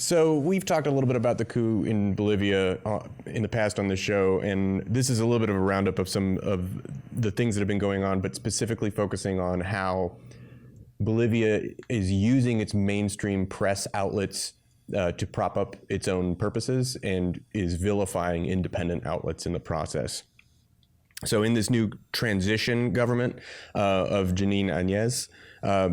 So we've talked a little bit about the coup in Bolivia in the past on this show, and this is a little bit of a roundup of some of the things that have been going on, but specifically focusing on how Bolivia is using its mainstream press outlets to prop up its own purposes and is vilifying independent outlets in the process. So in this new transition government of Janine Áñez,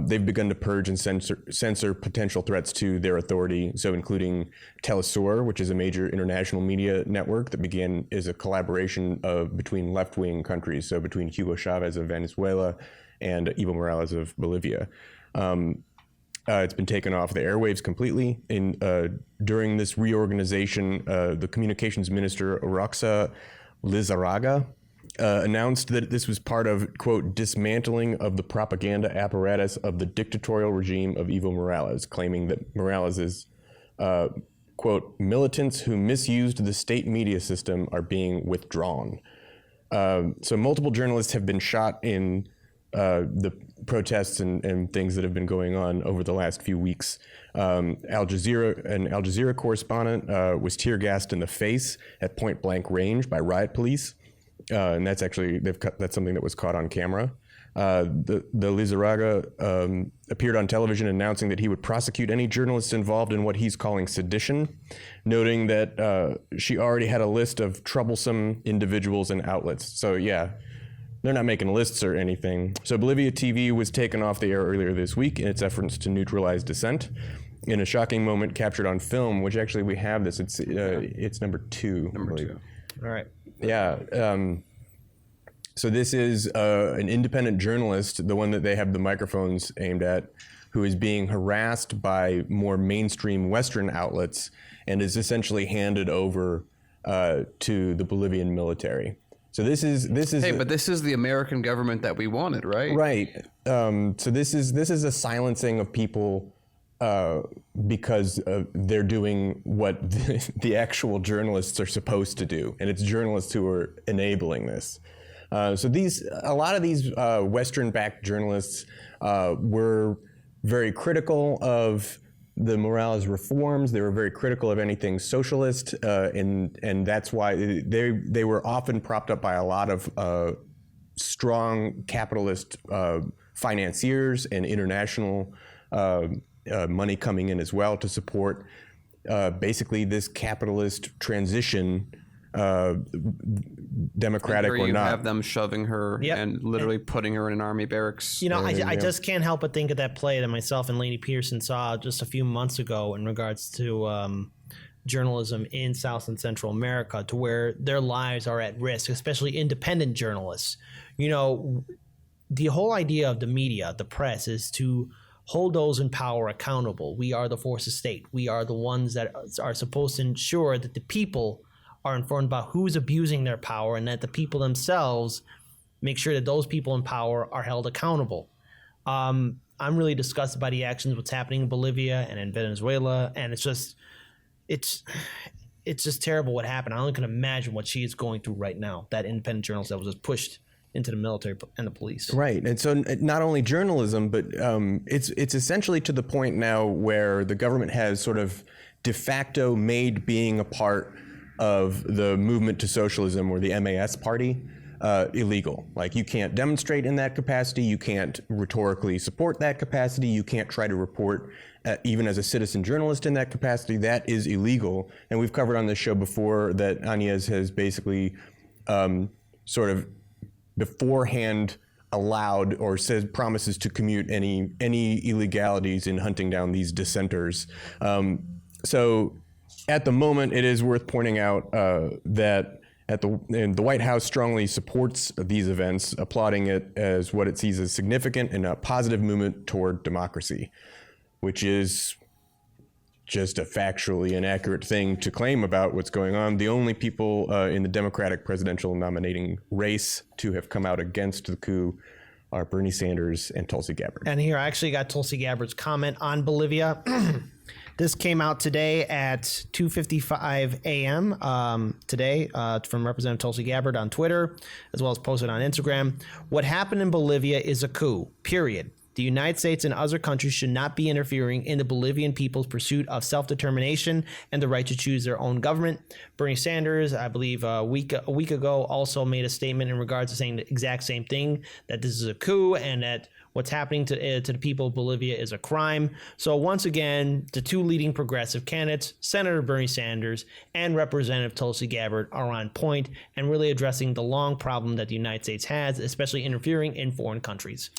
they've begun to purge and censor potential threats to their authority, so including Telesur, which is a major international media network that began as a collaboration between left-wing countries, so between Hugo Chavez of Venezuela and Evo Morales of Bolivia. It's been taken off the airwaves completely. During this reorganization, the communications minister, Roxa Lizarraga, announced that this was part of, quote, dismantling of the propaganda apparatus of the dictatorial regime of Evo Morales, claiming that Morales is, quote, militants who misused the state media system are being withdrawn. So multiple journalists have been shot in the protests and things that have been going on over the last few weeks. An Al Jazeera correspondent was tear gassed in the face at point blank range by riot police. And that's actually, that's something that was caught on camera. The Lizarraga appeared on television announcing that he would prosecute any journalists involved in what he's calling sedition, noting that she already had a list of troublesome individuals and outlets. So yeah, they're not making lists or anything. So Bolivia TV was taken off the air earlier this week in its efforts to neutralize dissent. In a shocking moment captured on film, which actually we have this, it's number 2. Number 2. All right. Yeah. So this is an independent journalist, the one that they have the microphones aimed at, who is being harassed by more mainstream Western outlets and is essentially handed over to the Bolivian military. So this is. Hey, but this is the American government that we wanted, right? Right. So this is a silencing of people because they're doing what the actual journalists are supposed to do, and it's journalists who are enabling this. So a lot of these Western-backed journalists were very critical of the Morales reforms. They were very critical of anything socialist, and that's why they were often propped up by a lot of strong capitalist financiers and international money coming in as well to support basically this capitalist transition, democratic or you not. Have them shoving her and literally putting her in an army barracks. You know, I just can't help but think of that play that myself and Lainey Pearson saw just a few months ago in regards to journalism in South and Central America, to where their lives are at risk, especially independent journalists. You know, the whole idea of the media, the press, is to hold those in power accountable. We are the force of state. We are the ones that are supposed to ensure that the people are informed about who's abusing their power, and that the people themselves make sure that those people in power are held accountable. I'm really disgusted by the actions, what's happening in Bolivia and in Venezuela, and it's just terrible what happened. I only can imagine what she is going through right now, that independent journalist that was just pushed into the military and the police. Right. And so not only journalism, but it's essentially to the point now where the government has sort of de facto made being a part of the movement to socialism, or the MAS party, illegal. Like, you can't demonstrate in that capacity, you can't rhetorically support that capacity, you can't try to report even as a citizen journalist in that capacity. That is illegal. And we've covered on this show before that Áñez has basically sort of beforehand allowed or says promises to commute any illegalities in hunting down these dissenters. So at the moment, it is worth pointing out that the White House strongly supports these events, applauding it as what it sees as significant and a positive movement toward democracy, which is just a factually inaccurate thing to claim about what's going on. The only people in the Democratic presidential nominating race to have come out against the coup are Bernie Sanders and Tulsi Gabbard. And here I actually got Tulsi Gabbard's comment on Bolivia. This came out today at 2:55 a.m. Today from Representative Tulsi Gabbard on Twitter, as well as posted on Instagram. What happened in Bolivia is a coup, period. The United States and other countries should not be interfering in the Bolivian people's pursuit of self-determination and the right to choose their own government. Bernie Sanders, I believe a week ago, also made a statement in regards to saying the exact same thing, that this is a coup and that what's happening to the people of Bolivia is a crime. So once again, the two leading progressive candidates, Senator Bernie Sanders and Representative Tulsi Gabbard, are on point and really addressing the long problem that the United States has, especially interfering in foreign countries.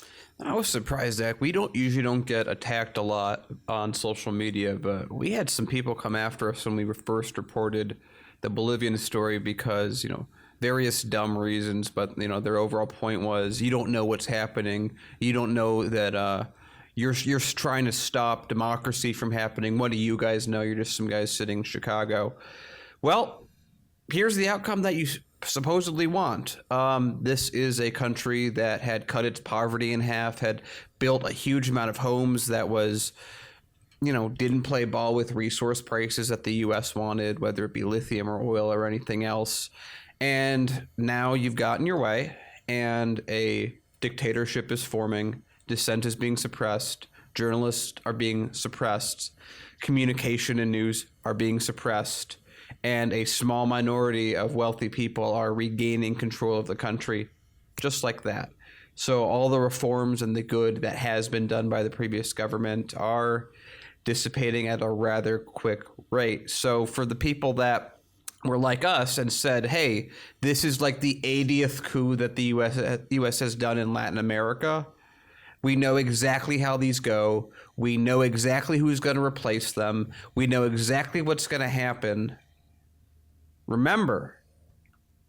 I was surprised, Zach. We usually don't get attacked a lot on social media, but we had some people come after us when we first reported the Bolivian story because, various dumb reasons, but their overall point was you don't know what's happening. You don't know that you're trying to stop democracy from happening. What do you guys know? You're just some guys sitting in Chicago. Well, here's the outcome that you supposedly want. This is a country that had cut its poverty in half, had built a huge amount of homes that was, didn't play ball with resource prices that the U.S. wanted, whether it be lithium or oil or anything else. And now you've gotten your way, and a dictatorship is forming, dissent is being suppressed, journalists are being suppressed, communication and news are being suppressed, and a small minority of wealthy people are regaining control of the country just like that. So all the reforms and the good that has been done by the previous government are dissipating at a rather quick rate. So for the people that were like us and said, hey, this is like the 80th coup that the U.S. has done in Latin America. We know exactly how these go. We know exactly who's going to replace them. We know exactly what's going to happen. Remember,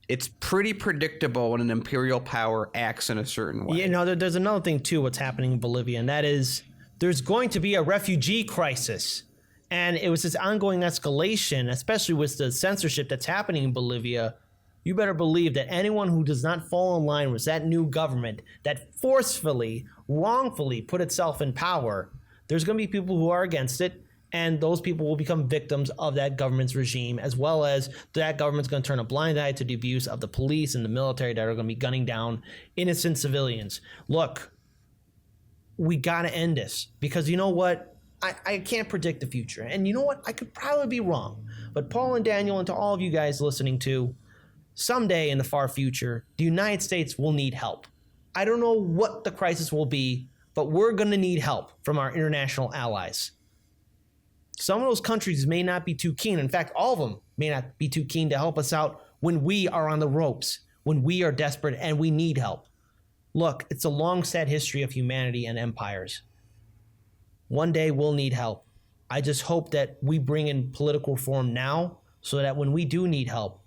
it's pretty predictable when an imperial power acts in a certain way. There's another thing, too, what's happening in Bolivia, and that is there's going to be a refugee crisis. And it was this ongoing escalation, especially with the censorship that's happening in Bolivia. You better believe that anyone who does not fall in line with that new government that forcefully, wrongfully put itself in power, there's going to be people who are against it, and those people will become victims of that government's regime, as well as that government's going to turn a blind eye to the abuse of the police and the military that are going to be gunning down innocent civilians. Look, we got to end this, because you know what? I can't predict the future. And you know what? I could probably be wrong. But Paul and Daniel, and to all of you guys listening to, someday in the far future, the United States will need help. I don't know what the crisis will be, but we're going to need help from our international allies. Some of those countries may not be too keen. In fact, all of them may not be too keen to help us out when we are on the ropes, when we are desperate and we need help. Look, it's a long, sad history of humanity and empires. One day we'll need help. I just hope that we bring in political reform now so that when we do need help,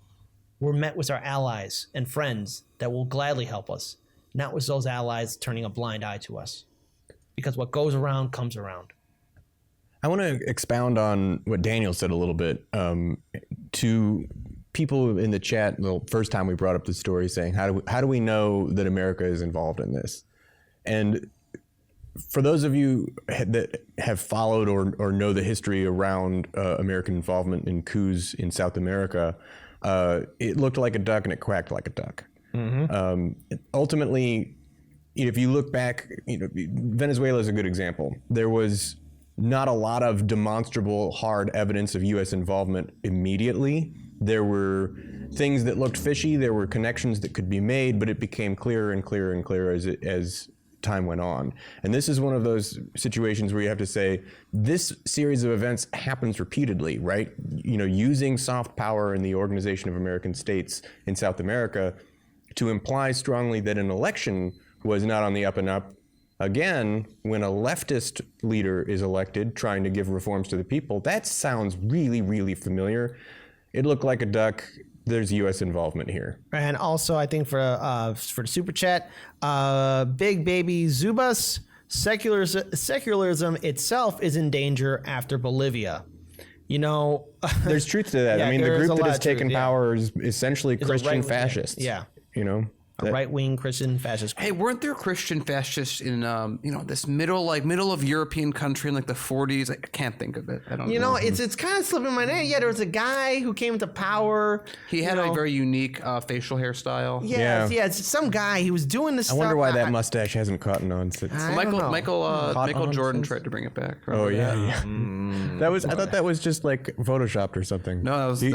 we're met with our allies and friends that will gladly help us, not with those allies turning a blind eye to us. Because what goes around comes around. I want to expound on what Daniel said a little bit to people in the chat the first time we brought up the story, saying, how do we know that America is involved in this? And for those of you that have followed or know the history around American involvement in coups in South America, it looked like a duck and it quacked like a duck. Mm-hmm. Ultimately, if you look back, Venezuela is a good example. There was not a lot of demonstrable hard evidence of U.S. involvement immediately. There were things that looked fishy. There were connections that could be made, but it became clearer and clearer and clearer as time went on. And this is one of those situations where you have to say, this series of events happens repeatedly, right? Using soft power in the Organization of American States in South America to imply strongly that an election was not on the up and up. Again, when a leftist leader is elected trying to give reforms to the people, that sounds really, really familiar. It looked like a duck. There's U.S. involvement here. And also, I think for the super chat, Big Baby Zubas, secularism itself is in danger after Bolivia. There's truth to that. Yeah, I mean, the group that has taken power is essentially Christian right fascists. Yeah. a right-wing Christian fascist group. Hey, weren't there Christian fascists in this middle of European country in like the 40s? I can't think of it. I don't. You know, it's kind of slipping my name. Yeah, there was a guy who came into power. He had a very unique facial hairstyle. Yes, yeah. It's some guy. He was doing this I stuff. wonder why that mustache hasn't caught on since. I don't know. Michael Jordan tried to bring it back. Oh yeah. That was. I thought that was just like photoshopped or something. No, that was he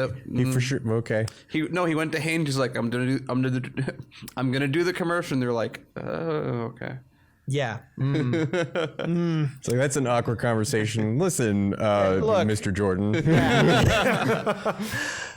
for sure. Okay. He went to Hanes. He's like, I'm gonna do the commercial. And they're like, oh, okay. Yeah. So that's an awkward conversation. Listen, look. Mr. Jordan.